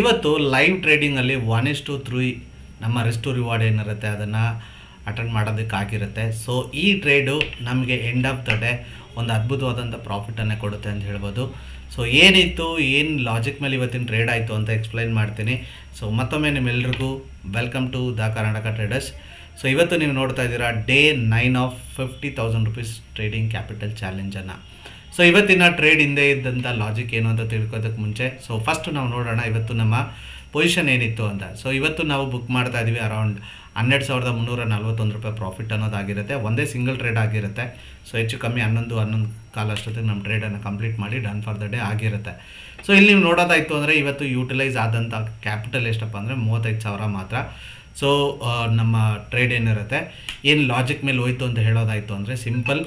ಇವತ್ತು ಲೈವ್ ಟ್ರೇಡಿಂಗಲ್ಲಿ 1:3 ನಮ್ಮ risk to reward ಏನಿರುತ್ತೆ ಅದನ್ನು ಅಟೆಂಡ್ ಮಾಡೋದಕ್ಕಾಗಿರುತ್ತೆ. ಸೊ ಈ ಟ್ರೇಡು ನಮಗೆ ಎಂಡ್ ಆಫ್ ದ ಡೇ ಒಂದು ಅದ್ಭುತವಾದಂಥ ಪ್ರಾಫಿಟನ್ನು ಕೊಡುತ್ತೆ ಅಂತ ಹೇಳ್ಬೋದು. ಸೊ ಏನಿತ್ತು, ಏನು ಲಾಜಿಕ್ ಮೇಲೆ ಇವತ್ತಿನ ಟ್ರೇಡ್ ಆಯಿತು ಅಂತ ಎಕ್ಸ್ಪ್ಲೈನ್ ಮಾಡ್ತೀನಿ. ಸೊ ಮತ್ತೊಮ್ಮೆ ನಿಮ್ಮೆಲ್ರಿಗೂ welcome to the Karnataka traders. So ಇವತ್ತು ನೀವು ನೋಡ್ತಾ ಇದ್ದೀರಾ day 9 of 50,000 rupees trading capital ಚಾಲೆಂಜನ್ನು. ಸೊ ಇವತ್ತಿನ ಟ್ರೇಡ್ ಹಿಂದೆ ಇದ್ದಂಥ ಲಾಜಿಕ್ ಏನು ಅಂತ ತಿಳ್ಕೋದಕ್ಕೆ ಮುಂಚೆ ಫಸ್ಟ್ ನಾವು ನೋಡೋಣ ಇವತ್ತು ನಮ್ಮ ಪೊಸಿಷನ್ ಏನಿತ್ತು ಅಂತ. ಸೊ ಇವತ್ತು ನಾವು ಬುಕ್ ಮಾಡ್ತಾ ಇದ್ದೀವಿ ಅರೌಂಡ್ 12,341 ರೂಪಾಯಿ ಪ್ರಾಫಿಟ್ ಅನ್ನೋದಾಗಿರುತ್ತೆ. ಒಂದೇ ಸಿಂಗಲ್ ಟ್ರೇಡ್ ಆಗಿರುತ್ತೆ. ಸೊ ಹೆಚ್ಚು ಕಮ್ಮಿ 11 ಕಾಲ ಅಷ್ಟೊತ್ತಿಗೆ ನಮ್ಮ ಟ್ರೇಡನ್ನು ಕಂಪ್ಲೀಟ್ ಮಾಡಿ ಡನ್ ಫಾರ್ ದ ಡೇ ಆಗಿರುತ್ತೆ. ಸೊ ಇಲ್ಲಿ ನೀವು ನೋಡೋದಾಯಿತು ಅಂದರೆ ಇವತ್ತು ಯೂಟಿಲೈಸ್ ಆದಂಥ ಕ್ಯಾಪಿಟಲ್ ಎಷ್ಟಪ್ಪ ಅಂದರೆ 35,000 ಮಾತ್ರ. ಸೊ ನಮ್ಮ ಟ್ರೇಡ್ ಏನಿರುತ್ತೆ, ಏನು ಲಾಜಿಕ್ ಮೇಲೆ ಹೋಯ್ತು ಅಂತ ಹೇಳೋದಾಯಿತು ಅಂದರೆ ಸಿಂಪಲ್.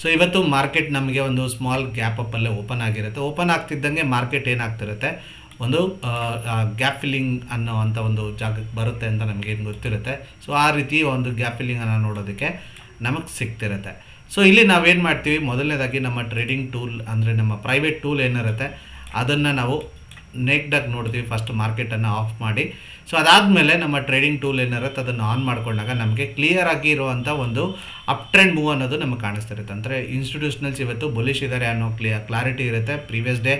ಸೊ ಇವತ್ತು ಮಾರ್ಕೆಟ್ ನಮಗೆ ಒಂದು ಸ್ಮಾಲ್ ಗ್ಯಾಪ್ ಅಪ್ಪಲ್ಲೇ ಓಪನ್ ಆಗಿರುತ್ತೆ. ಓಪನ್ ಆಗ್ತಿದ್ದಂಗೆ ಮಾರ್ಕೆಟ್ ಏನಾಗ್ತಿರುತ್ತೆ, ಒಂದು ಗ್ಯಾಪ್ ಫಿಲ್ಲಿಂಗ್ ಅನ್ನೋ ಅಂಥ ಒಂದು ಜಾಗಕ್ಕೆ ಬರುತ್ತೆ ಅಂತ ನಮಗೇನು ಗೊತ್ತಿರುತ್ತೆ. ಸೊ ಆ ರೀತಿ ಒಂದು ಗ್ಯಾಪ್ ಫಿಲ್ಲಿಂಗನ್ನು ನೋಡೋದಕ್ಕೆ ನಮಗೆ ಸಿಗ್ತಿರುತ್ತೆ. ಸೊ ಇಲ್ಲಿ ನಾವೇನು ಮಾಡ್ತೀವಿ, ಮೊದಲನೇದಾಗಿ ನಮ್ಮ ಟ್ರೇಡಿಂಗ್ ಟೂಲ್ ಅಂದರೆ ನಮ್ಮ ಪ್ರೈವೇಟ್ ಟೂಲ್ ಏನಿರುತ್ತೆ ಅದನ್ನು ನಾವು ನೆಕ್ಡಾಗಿ ನೋಡ್ತೀವಿ. ಫಸ್ಟ್ ಮಾರ್ಕೆಟನ್ನು ಆಫ್ ಮಾಡಿ, ಸೊ ಅದಾದಮೇಲೆ ನಮ್ಮ ಟ್ರೇಡಿಂಗ್ ಟೂಲ್ ಏನಿರುತ್ತೆ ಅದನ್ನು ಆನ್ ಮಾಡ್ಕೊಂಡಾಗ ನಮಗೆ ಕ್ಲಿಯರ್ ಆಗಿ ಇರುವಂಥ ಒಂದು ಅಪ್ ಟ್ರೆಂಡ್ ಮೂವ್ ಅನ್ನೋದು ನಮಗೆ ಕಾಣಿಸ್ತಿರುತ್ತೆ. ಅಂದರೆ ಇನ್ಸ್ಟಿಟ್ಯೂಷನಲ್ಸ್ ಇವತ್ತು ಬುಲಿಶ್ ಇದ್ದಾರೆ ಅನ್ನೋ ಕ್ಲಾರಿಟಿ ಇರುತ್ತೆ. ಪ್ರೀವಿಯಸ್ ಡೇ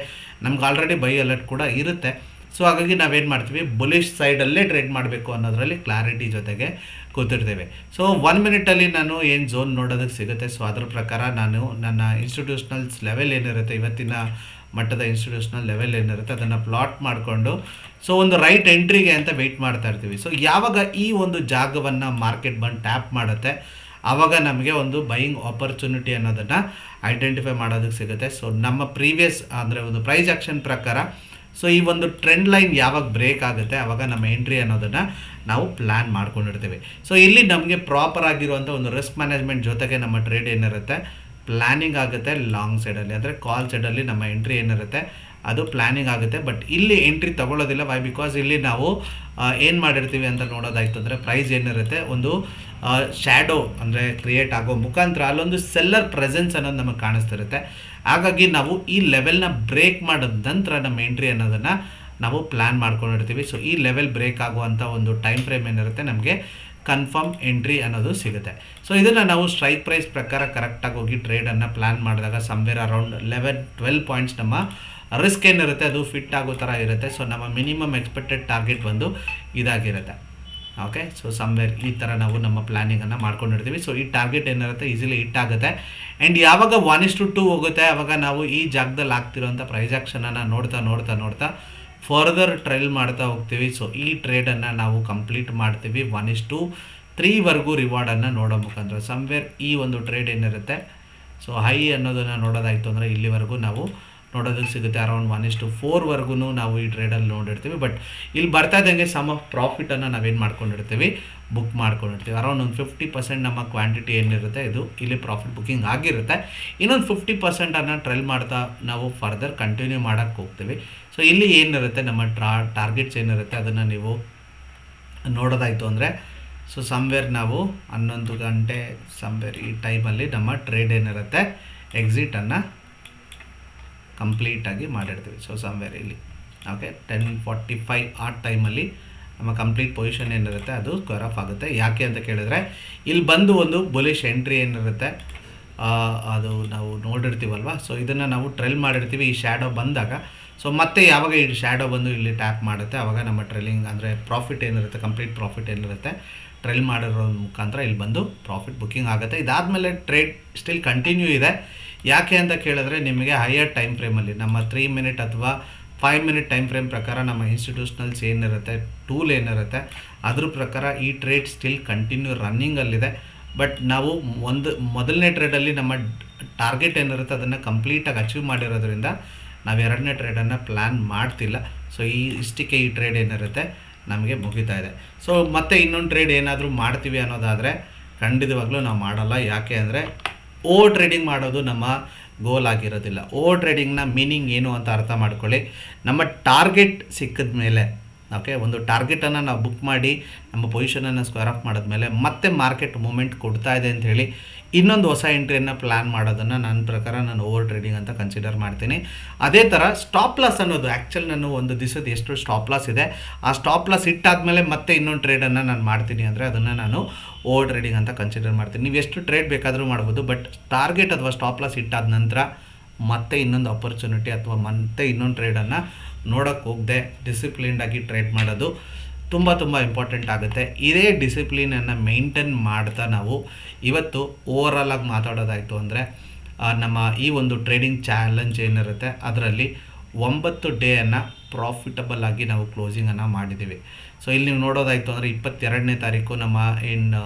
ನಮ್ಗೆ ಆಲ್ರೆಡಿ ಬೈ ಅಲರ್ಟ್ ಕೂಡ ಇರುತ್ತೆ. ಸೊ ಹಾಗಾಗಿ ನಾವೇನು ಮಾಡ್ತೀವಿ, ಬುಲಿಶ್ ಸೈಡಲ್ಲೇ ಟ್ರೇಡ್ ಮಾಡಬೇಕು ಅನ್ನೋದರಲ್ಲಿ ಕ್ಲಾರಿಟಿ ಜೊತೆಗೆ ಕೂತಿರ್ತೇವೆ. ಸೊ 1 ಮಿನಿಟಲ್ಲಿ ನಾನು ಏನು ಝೋನ್ ನೋಡೋದಕ್ಕೆ ಸಿಗುತ್ತೆ, ಸೊ ಅದ್ರ ಪ್ರಕಾರ ನಾನು ನನ್ನ ಇನ್ಸ್ಟಿಟ್ಯೂಷನಲ್ಸ್ ಲೆವೆಲ್ ಏನಿರುತ್ತೆ, ಇವತ್ತಿನ ಮಟ್ಟದ ಇನ್ಸ್ಟಿಟ್ಯೂಷನಲ್ ಲೆವೆಲ್ ಏನಿರುತ್ತೆ ಅದನ್ನು ಪ್ಲಾಟ್ ಮಾಡಿಕೊಂಡು ಸೊ ಒಂದು ರೈಟ್ ಎಂಟ್ರಿಗೆ ಅಂತ ವೆಯ್ಟ್ ಮಾಡ್ತಾ ಇರ್ತೀವಿ. ಸೊ ಯಾವಾಗ ಈ ಒಂದು ಜಾಗವನ್ನು ಮಾರ್ಕೆಟ್ ಬಂದು ಟ್ಯಾಪ್ ಮಾಡುತ್ತೆ ಆವಾಗ ನಮಗೆ ಒಂದು ಬೈಯಿಂಗ್ ಆಪರ್ಚುನಿಟಿ ಅನ್ನೋದನ್ನು ಐಡೆಂಟಿಫೈ ಮಾಡೋದಕ್ಕೆ ಸಿಗುತ್ತೆ. ಸೊ ನಮ್ಮ ಪ್ರೀವಿಯಸ್ ಅಂದರೆ ಒಂದು ಪ್ರೈಸ್ ಆಕ್ಷನ್ ಪ್ರಕಾರ ಸೊ ಈ ಒಂದು ಟ್ರೆಂಡ್ ಲೈನ್ ಯಾವಾಗ ಬ್ರೇಕ್ ಆಗುತ್ತೆ ಆವಾಗ ನಮ್ಮ ಎಂಟ್ರಿ ಅನ್ನೋದನ್ನು ನಾವು ಪ್ಲ್ಯಾನ್ ಮಾಡ್ಕೊಂಡಿರ್ತೀವಿ. ಸೊ ಇಲ್ಲಿ ನಮಗೆ ಪ್ರಾಪರ್ ಆಗಿರುವಂಥ ಒಂದು ರಿಸ್ಕ್ ಮ್ಯಾನೇಜ್ಮೆಂಟ್ ಜೊತೆಗೆ ನಮ್ಮ ಟ್ರೇಡ್ ಏನಿರುತ್ತೆ ಪ್ಲ್ಯಾನಿಂಗ್ ಆಗುತ್ತೆ. ಲಾಂಗ್ ಸೈಡಲ್ಲಿ ಅಂದರೆ ಕಾಲ್ ಸೈಡಲ್ಲಿ ನಮ್ಮ ಎಂಟ್ರಿ ಏನಿರುತ್ತೆ ಅದು ಪ್ಲ್ಯಾನಿಂಗ್ ಆಗುತ್ತೆ. ಬಟ್ ಇಲ್ಲಿ ಎಂಟ್ರಿ ತೊಗೊಳ್ಳೋದಿಲ್ಲ. ವೈ? ಬಿಕಾಸ್ ಇಲ್ಲಿ ನಾವು ಏನು ಮಾಡಿರ್ತೀವಿ ಅಂತ ನೋಡೋದಾಯ್ತು ಅಂದರೆ ಪ್ರೈಸ್ ಏನಿರುತ್ತೆ ಒಂದು ಶ್ಯಾಡೋ ಅಂದರೆ ಕ್ರಿಯೇಟ್ ಆಗೋ ಮುಖಾಂತರ ಅಲ್ಲೊಂದು ಸೆಲ್ಲರ್ ಪ್ರೆಸೆನ್ಸ್ ಅನ್ನೋದು ನಮಗೆ ಕಾಣಿಸ್ತಿರುತ್ತೆ. ಹಾಗಾಗಿ ನಾವು ಈ ಲೆವೆಲ್ನ ಬ್ರೇಕ್ ಮಾಡಿದ ನಂತರ ನಮ್ಮ ಎಂಟ್ರಿ ಅನ್ನೋದನ್ನು ನಾವು ಪ್ಲ್ಯಾನ್ ಮಾಡ್ಕೊಂಡಿರ್ತೀವಿ. ಸೊ ಈ ಲೆವೆಲ್ ಬ್ರೇಕ್ ಆಗುವಂಥ ಒಂದು ಟೈಮ್ ಫ್ರೇಮ್ ಏನಿರುತ್ತೆ ನಮಗೆ ಕನ್ಫರ್ಮ್ ಎಂಟ್ರಿ ಅನ್ನೋದು ಸಿಗುತ್ತೆ. ಸೊ ಇದನ್ನು ನಾವು ಸ್ಟ್ರೈಕ್ ಪ್ರೈಸ್ ಪ್ರಕಾರ ಕರೆಕ್ಟಾಗಿ ಹೋಗಿ ಟ್ರೇಡನ್ನು ಪ್ಲ್ಯಾನ್ ಮಾಡಿದಾಗ ಸಮ್ವೇರ್ ಅರೌಂಡ್ 11-12 ಪಾಯಿಂಟ್ಸ್ ನಮ್ಮ ರಿಸ್ಕ್ ಏನಿರುತ್ತೆ ಅದು ಫಿಟ್ ಆಗೋ ಥರ ಇರುತ್ತೆ. ಸೊ ನಮ್ಮ ಮಿನಿಮಮ್ ಎಕ್ಸ್ಪೆಕ್ಟೆಡ್ ಟಾರ್ಗೆಟ್ ಬಂದು ಇದಾಗಿರುತ್ತೆ. ಓಕೆ, ಸೊ ಸಮ್ವೇರ್ ಈ ಥರ ನಾವು ನಮ್ಮ ಪ್ಲ್ಯಾನಿಂಗನ್ನು ಮಾಡ್ಕೊಂಡಿರ್ತೀವಿ. ಸೊ ಈ ಟಾರ್ಗೆಟ್ ಏನಿರುತ್ತೆ ಈಸಿಲಿ ಹಿಟ್ ಆಗುತ್ತೆ. ಆ್ಯಂಡ್ ಯಾವಾಗ 1:2 ಹೋಗುತ್ತೆ ಆವಾಗ ನಾವು ಈ ಜಾಗದಲ್ಲಿ ಆಗ್ತಿರೋಂಥ ಪ್ರೈಸ್ ಆಕ್ಷನನ್ನು ನೋಡ್ತಾ ಫರ್ದರ್ ಟ್ರೈಲ್ ಮಾಡ್ತಾ ಹೋಗ್ತೀವಿ. ಸೊ ಈ ಟ್ರೇಡನ್ನು ನಾವು ಕಂಪ್ಲೀಟ್ ಮಾಡ್ತೀವಿ 1:3 ರಿವಾರ್ಡನ್ನು ನೋಡೋ ಮುಖಾಂತರ. ಸಮ್ವೇರ್ ಈ ಒಂದು ಟ್ರೇಡ್ ಏನಿರುತ್ತೆ ಸೊ ಹೈ ಅನ್ನೋದನ್ನು ನೋಡೋದಾಯಿತು ಅಂದರೆ ಇಲ್ಲಿವರೆಗೂ ನಾವು ನೋಡೋದಕ್ಕೆ ಸಿಗುತ್ತೆ. ಅರೌಂಡ್ 1:4 ನಾವು ಈ ಟ್ರೇಡಲ್ಲಿ ನೋಡಿರ್ತೀವಿ. ಬಟ್ ಇಲ್ಲಿ ಬರ್ತಾ ಇದ್ದಂಗೆ ಸಮ್ ಆಫ್ ಪ್ರಾಫಿಟನ್ನು ನಾವೇನು ಮಾಡ್ಕೊಂಡಿರ್ತೀವಿ, ಬುಕ್ ಮಾಡ್ಕೊಂಡಿರ್ತೀವಿ. ಅರೌಂಡ್ ಒಂದು 50% ನಮ್ಮ ಕ್ವಾಂಟಿಟಿ ಏನಿರುತ್ತೆ ಇದು ಇಲ್ಲಿ ಪ್ರಾಫಿಟ್ ಬುಕ್ಕಿಂಗ್ ಆಗಿರುತ್ತೆ. ಇನ್ನೊಂದು 50%ಅನ್ನು ಟ್ರೈಲ್ ಮಾಡ್ತಾ ನಾವು ಫರ್ದರ್ ಕಂಟಿನ್ಯೂ ಮಾಡೋಕ್ಕೆ ಹೋಗ್ತೀವಿ. ಸೊ ಇಲ್ಲಿ ಏನಿರುತ್ತೆ ನಮ್ಮ ಟಾರ್ಗೆಟ್ಸ್ ಏನಿರುತ್ತೆ ಅದನ್ನು ನೀವು ನೋಡೋದಾಯಿತು ಅಂದರೆ ಸೊ ಸಮ್ವೇರ್ ನಾವು 11 ಗಂಟೆ ಸಮ್ವೇರ್ ಈ ಟೈಮಲ್ಲಿ ನಮ್ಮ ಟ್ರೇಡ್ ಏನಿರುತ್ತೆ ಎಕ್ಸಿಟನ್ನು ಕಂಪ್ಲೀಟಾಗಿ ಮಾಡಿರ್ತೀವಿ. ಸೊ ಸಮ್ವೇರ್ ಇಲ್ಲಿ ಓಕೆ 10:45 ಆ ಟೈಮಲ್ಲಿ ನಮ್ಮ ಕಂಪ್ಲೀಟ್ ಪೊಸಿಷನ್ ಏನಿರುತ್ತೆ ಅದು ಸ್ಕ್ವೇರ್ ಆಫ್ ಆಗುತ್ತೆ. ಯಾಕೆ ಅಂತ ಕೇಳಿದ್ರೆ ಇಲ್ಲಿ ಬಂದು ಒಂದು ಬುಲಿಶ್ ಎಂಟ್ರಿ ಏನಿರುತ್ತೆ ಅದು ನಾವು ನೋಡಿರ್ತೀವಲ್ವ. ಸೊ ಇದನ್ನು ನಾವು ಟ್ರೈಲ್ ಮಾಡಿರ್ತೀವಿ. ಈ ಶ್ಯಾಡೋ ಬಂದಾಗ ಸೊ ಮತ್ತೆ ಯಾವಾಗ ಈ ಶ್ಯಾಡೋ ಬಂದು ಇಲ್ಲಿ ಟ್ಯಾಪ್ ಮಾಡುತ್ತೆ ಆವಾಗ ನಮ್ಮ ಟ್ರೈಲಿಂಗ್ ಅಂದರೆ ಪ್ರಾಫಿಟ್ ಏನಿರುತ್ತೆ ಕಂಪ್ಲೀಟ್ ಪ್ರಾಫಿಟ್ ಏನಿರುತ್ತೆ ಟ್ರೈಲ್ ಮಾಡಿರೋ ಮುಖಾಂತರ ಇಲ್ಲಿ ಬಂದು ಪ್ರಾಫಿಟ್ ಬುಕ್ಕಿಂಗ್ ಆಗುತ್ತೆ. ಇದಾದಮೇಲೆ ಟ್ರೇಡ್ ಸ್ಟಿಲ್ ಕಂಟಿನ್ಯೂ ಇದೆ. ಯಾಕೆ ಅಂತ ಕೇಳಿದ್ರೆ ನಿಮಗೆ ಹೈಯರ್ ಟೈಮ್ ಫ್ರೇಮಲ್ಲಿ ನಮ್ಮ 3 ಮಿನಿಟ್ ಅಥವಾ 5 ಮಿನಿಟ್ ಟೈಮ್ ಫ್ರೇಮ್ ಪ್ರಕಾರ ನಮ್ಮ ಇನ್ಸ್ಟಿಟ್ಯೂಷನಲ್ಸ್ ಏನಿರುತ್ತೆ ಟೂಲ್ ಏನಿರುತ್ತೆ ಅದ್ರ ಪ್ರಕಾರ ಈ ಟ್ರೇಡ್ ಸ್ಟಿಲ್ ಕಂಟಿನ್ಯೂ ರನ್ನಿಂಗಲ್ಲಿದೆ. ಬಟ್ ನಾವು ಮೊದಲನೇ ಟ್ರೇಡಲ್ಲಿ ನಮ್ಮ ಟಾರ್ಗೆಟ್ ಏನಿರುತ್ತೆ ಅದನ್ನು ಕಂಪ್ಲೀಟಾಗಿ ಅಚೀವ್ ಮಾಡಿರೋದ್ರಿಂದ ನಾವು 2ನೇ ಟ್ರೇಡನ್ನು ಪ್ಲ್ಯಾನ್ ಮಾಡ್ತಿಲ್ಲ. ಸೊ ಇಷ್ಟಕ್ಕೆ ಈ ಟ್ರೇಡ್ ಏನಿರುತ್ತೆ ನಮಗೆ ಮುಗಿತಾ ಇದೆ. ಸೊ ಮತ್ತೆ ಇನ್ನೊಂದು ಟ್ರೇಡ್ ಏನಾದರೂ ಮಾಡ್ತೀವಿ ಅನ್ನೋದಾದರೆ ಖಂಡಿತವಾಗ್ಲೂ ನಾವು ಮಾಡಲ್ಲ. ಯಾಕೆ ಅಂದರೆ ಓವರ್ ಟ್ರೇಡಿಂಗ್ ಮಾಡೋದು ನಮ್ಮ ಗೋಲ್ ಆಗಿರೋದಿಲ್ಲ. ಓವರ್ ಟ್ರೇಡಿಂಗ್ನ ಮೀನಿಂಗ್ ಏನು ಅಂತ ಅರ್ಥ ಮಾಡ್ಕೊಳ್ಳಿ. ನಮ್ಮ ಟಾರ್ಗೆಟ್ ಸಿಕ್ಕಿದ ಮೇಲೆ ಓಕೆ, ಒಂದು ಟಾರ್ಗೆಟನ್ನು ನಾವು ಬುಕ್ ಮಾಡಿ ನಮ್ಮ ಪೊಸಿಷನನ್ನು ಸ್ಕ್ವೇರ್ ಆಫ್ ಮಾಡಿದ್ಮೇಲೆ ಮತ್ತೆ ಮಾರ್ಕೆಟ್ ಮೂಮೆಂಟ್ ಕೊಡ್ತಾ ಇದೆ ಅಂತ ಹೇಳಿ ಇನ್ನೊಂದು ಹೊಸ ಎಂಟ್ರಿಯನ್ನು ಪ್ಲ್ಯಾನ್ ಮಾಡೋದನ್ನು ನನ್ನ ಪ್ರಕಾರ ನಾನು ಓವರ್ ಟ್ರೇಡಿಂಗ್ ಅಂತ ಕನ್ಸಿಡರ್ ಮಾಡ್ತೀನಿ. ಅದೇ ಥರ ಸ್ಟಾಪ್ ಲಾಸ್ ಅನ್ನೋದು ಆ್ಯಕ್ಚುಲಿ ನಾನು ಒಂದು ದಿವಸದ ಎಷ್ಟು ಸ್ಟಾಪ್ ಲಾಸ್ ಇದೆ ಆ ಸ್ಟಾಪ್ ಲಾಸ್ ಇಟ್ಟಾದಮೇಲೆ ಮತ್ತೆ ಇನ್ನೊಂದು ಟ್ರೇಡನ್ನು ನಾನು ಮಾಡ್ತೀನಿ ಅಂದರೆ ಅದನ್ನು ನಾನು ಓವರ್ ಟ್ರೇಡಿಂಗ್ ಅಂತ ಕನ್ಸಿಡರ್ ಮಾಡ್ತೀನಿ. ನೀವು ಎಷ್ಟು ಟ್ರೇಡ್ ಬೇಕಾದರೂ ಮಾಡ್ಬೋದು, ಬಟ್ ಟಾರ್ಗೆಟ್ ಅಥವಾ ಸ್ಟಾಪ್ ಲಾಸ್ ಇಟ್ಟಾದ ನಂತರ ಮತ್ತೆ ಇನ್ನೊಂದು ಆಪರ್ಚುನಿಟಿ ಅಥವಾ ಮತ್ತೆ ಇನ್ನೊಂದು ಟ್ರೇಡನ್ನು ನೋಡೋಕ್ಕೆ ಹೋಗದೆ ಡಿಸಿಪ್ಲಿನ್ಡಾಗಿ ಟ್ರೇಡ್ ಮಾಡೋದು ತುಂಬ ಇಂಪಾರ್ಟೆಂಟ್ ಆಗುತ್ತೆ. ಇದೇ ಡಿಸಿಪ್ಲಿನನ್ನು ಮೇಂಟೈನ್ ಮಾಡ್ತಾ ನಾವು ಇವತ್ತು ಓವರಾಲ್ ಆಗಿ ಮಾತಾಡೋದಾಯಿತು ಅಂದರೆ ನಮ್ಮ ಈ ಒಂದು ಟ್ರೇಡಿಂಗ್ ಚಾಲೆಂಜ್ ಏನಿರುತ್ತೆ ಅದರಲ್ಲಿ 9 ಡೇಯನ್ನು ಪ್ರಾಫಿಟಬಲ್ ಆಗಿ ನಾವು ಕ್ಲೋಸಿಂಗನ್ನು ಮಾಡಿದ್ದೀವಿ. ಸೊ ಇಲ್ಲಿ ನೀವು ನೋಡೋದಾಯಿತು ಅಂದರೆ 22ನೇ ತಾರೀಕು ನಮ್ಮ ಏನು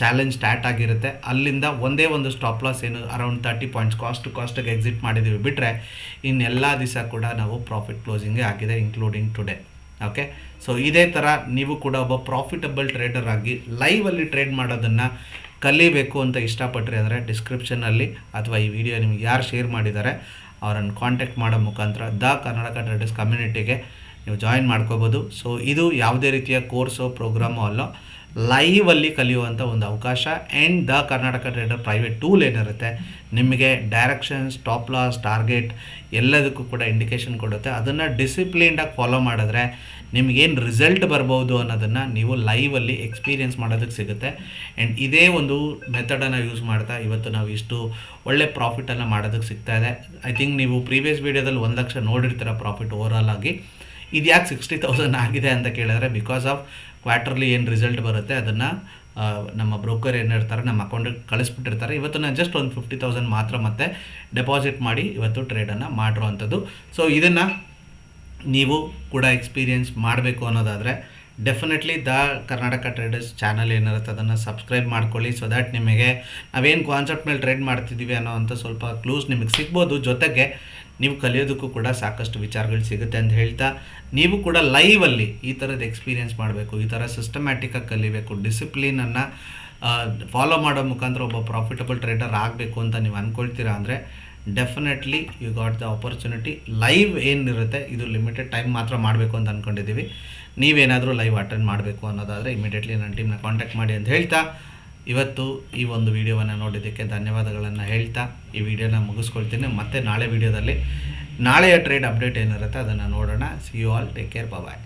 ಚಾಲೆಂಜ್ ಸ್ಟಾರ್ಟ್ ಆಗಿರುತ್ತೆ, ಅಲ್ಲಿಂದ ಒಂದೇ ಒಂದು ಸ್ಟಾಪ್ ಲಾಸ್ ಏನು ಅರೌಂಡ್ 30 ಪಾಯಿಂಟ್ಸ್ ಕಾಸ್ಟಿಗೆ ಎಕ್ಸಿಟ್ ಮಾಡಿದ್ದೀವಿ. ಬಿಟ್ಟರೆ ಇನ್ನೆಲ್ಲ ದಿವಸ ಕೂಡ ನಾವು ಪ್ರಾಫಿಟ್ ಕ್ಲೋಸಿಂಗೇ ಆಗಿದೆ, ಇನ್ಕ್ಲೂಡಿಂಗ್ ಟುಡೇ. ಓಕೆ, ಸೊ ಇದೇ ಥರ ನೀವು ಕೂಡ ಒಬ್ಬ ಪ್ರಾಫಿಟಬಲ್ ಟ್ರೇಡರ್ ಆಗಿ ಲೈವಲ್ಲಿ ಟ್ರೇಡ್ ಮಾಡೋದನ್ನು ಕಲಿಬೇಕು ಅಂತ ಇಷ್ಟಪಟ್ಟರೆ ಅಂದರೆ ಡಿಸ್ಕ್ರಿಪ್ಷನಲ್ಲಿ ಅಥವಾ ಈ ವಿಡಿಯೋ ನಿಮ್ಗೆ ಯಾರು ಶೇರ್ ಮಾಡಿದ್ದಾರೆ ಅವರನ್ನು ಕಾಂಟ್ಯಾಕ್ಟ್ ಮಾಡೋ ಮುಖಾಂತರ ದ ಕರ್ನಾಟಕ ಟ್ರೇಡರ್ಸ್ ಕಮ್ಯುನಿಟಿಗೆ ನೀವು ಜಾಯಿನ್ ಮಾಡ್ಕೋಬೋದು. ಸೊ ಇದು ಯಾವುದೇ ರೀತಿಯ ಕೋರ್ಸೋ ಪ್ರೋಗ್ರಾಮೋ ಅಲ್ಲ, ಲೈವಲ್ಲಿ ಕಲಿಯುವಂಥ ಒಂದು ಅವಕಾಶ. And the Karnataka trader private tool ಏನಿರುತ್ತೆ ನಿಮಗೆ ಡೈರೆಕ್ಷನ್, ಸ್ಟಾಪ್ ಲಾಸ್, ಟಾರ್ಗೆಟ್ ಎಲ್ಲದಕ್ಕೂ ಕೂಡ ಇಂಡಿಕೇಷನ್ ಕೊಡುತ್ತೆ. ಅದನ್ನು ಡಿಸಿಪ್ಲಿನ್ಡಾಗಿ ಫಾಲೋ ಮಾಡಿದ್ರೆ ನಿಮಗೇನು ರಿಸಲ್ಟ್ ಬರ್ಬೋದು ಅನ್ನೋದನ್ನು ನೀವು ಲೈವಲ್ಲಿ ಎಕ್ಸ್ಪೀರಿಯೆನ್ಸ್ ಮಾಡೋದಕ್ಕೆ ಸಿಗುತ್ತೆ. ಆ್ಯಂಡ್ ಇದೇ ಒಂದು ಮೆಥಡನ್ನು ಯೂಸ್ ಮಾಡ್ತಾ ಇವತ್ತು ನಾವು ಇಷ್ಟು ಒಳ್ಳೆ ಪ್ರಾಫಿಟನ್ನು ಮಾಡೋದಕ್ಕೆ ಸಿಗ್ತಾ ಇದೆ. ಐ ಥಿಂಕ್ ನೀವು ಪ್ರೀವಿಯಸ್ ವೀಡಿಯೋದಲ್ಲಿ 1 ಲಕ್ಷ ನೋಡಿರ್ತೀರ ಪ್ರಾಫಿಟ್ ಓವರಾಲ್ ಆಗಿ. ಇದು ಯಾಕೆ 60,000 ಆಗಿದೆ ಅಂತ ಕೇಳಿದ್ರೆ ಬಿಕಾಸ್ ಆಫ್ ಕ್ವಾರ್ಟರ್ಲಿ ಏನು ರಿಸಲ್ಟ್ ಬರುತ್ತೆ ಅದನ್ನು ನಮ್ಮ ಬ್ರೋಕರ್ ಏನಿರ್ತಾರೆ ನಮ್ಮ ಅಕೌಂಟಿಗೆ ಕಳಿಸ್ಬಿಟ್ಟಿರ್ತಾರೆ. ಇವತ್ತು ನಾನು ಜಸ್ಟ್ ಒಂದು 50,000 ಮಾತ್ರ ಮತ್ತೆ ಡೆಪಾಸಿಟ್ ಮಾಡಿ ಇವತ್ತು ಟ್ರೇಡನ್ನು ಮಾಡಿರೋವಂಥದ್ದು. ಸೊ ಇದನ್ನು ನೀವು ಕೂಡ ಎಕ್ಸ್ಪೀರಿಯೆನ್ಸ್ ಮಾಡಬೇಕು ಅನ್ನೋದಾದರೆ definitely the Karnataka traders channel ಏನಿರುತ್ತೆ ಅದನ್ನು ಸಬ್ಸ್ಕ್ರೈಬ್ ಮಾಡ್ಕೊಳ್ಳಿ. ಸೊ ದ್ಯಾಟ್ ನಿಮಗೆ ನಾವೇನು ಕಾನ್ಸೆಪ್ಟ್ ಮೇಲೆ ಟ್ರೇಡ್ ಮಾಡ್ತಿದ್ದೀವಿ ಅನ್ನೋವಂಥ ಸ್ವಲ್ಪ ಕ್ಲೂಸ್ ನಿಮಗೆ ಸಿಗ್ಬೋದು. ಜೊತೆಗೆ ನೀವು ಕಲಿಯೋದಕ್ಕೂ ಕೂಡ ಸಾಕಷ್ಟು ವಿಚಾರಗಳು ಸಿಗುತ್ತೆ ಅಂತ ಹೇಳ್ತಾ, ನೀವು ಕೂಡ ಲೈವಲ್ಲಿ ಈ ಥರದ ಎಕ್ಸ್ಪೀರಿಯೆನ್ಸ್ ಮಾಡಬೇಕು, ಈ ಥರ ಸಿಸ್ಟಮ್ಯಾಟಿಕಾಗಿ ಕಲಿಬೇಕು, ಡಿಸಿಪ್ಲಿನನ್ನು ಫಾಲೋ ಮಾಡೋ ಮುಖಾಂತರ ಒಬ್ಬ ಪ್ರಾಫಿಟಬಲ್ ಟ್ರೇಡರ್ ಆಗಬೇಕು ಅಂತ ನೀವು ಅಂದ್ಕೊಳ್ತೀರಾ ಅಂದರೆ definitely you got the opportunity. Live ಏನಿರುತ್ತೆ ಇದು ಲಿಮಿಟೆಡ್ ಟೈಮ್ ಮಾತ್ರ ಮಾಡಬೇಕು ಅಂತ ಅಂದ್ಕೊಂಡಿದ್ದೀವಿ. ನೀವೇನಾದರೂ ಲೈವ್ ಅಟೆಂಡ್ ಮಾಡಬೇಕು ಅನ್ನೋದಾದರೆ ಇಮಿಡಿಯೇಟ್ಲಿ ನನ್ನ ಟೀಮ್ನ ಕಾಂಟ್ಯಾಕ್ಟ್ ಮಾಡಿ ಅಂತ ಹೇಳ್ತಾ ಇವತ್ತು ಈ ಒಂದು ವಿಡಿಯೋವನ್ನು ನೋಡಿದ್ದಕ್ಕೆ ಧನ್ಯವಾದಗಳನ್ನು ಹೇಳ್ತಾ ಈ ವಿಡಿಯೋನ ಮುಗಿಸ್ಕೊಳ್ತೀನಿ. ಮತ್ತೆ ನಾಳೆ ವಿಡಿಯೋದಲ್ಲಿ ನಾಳೆಯ ಟ್ರೇಡ್ ಅಪ್ಡೇಟ್ ಏನಿರುತ್ತೆ ಅದನ್ನು ನೋಡೋಣ. See you all, take care, bye.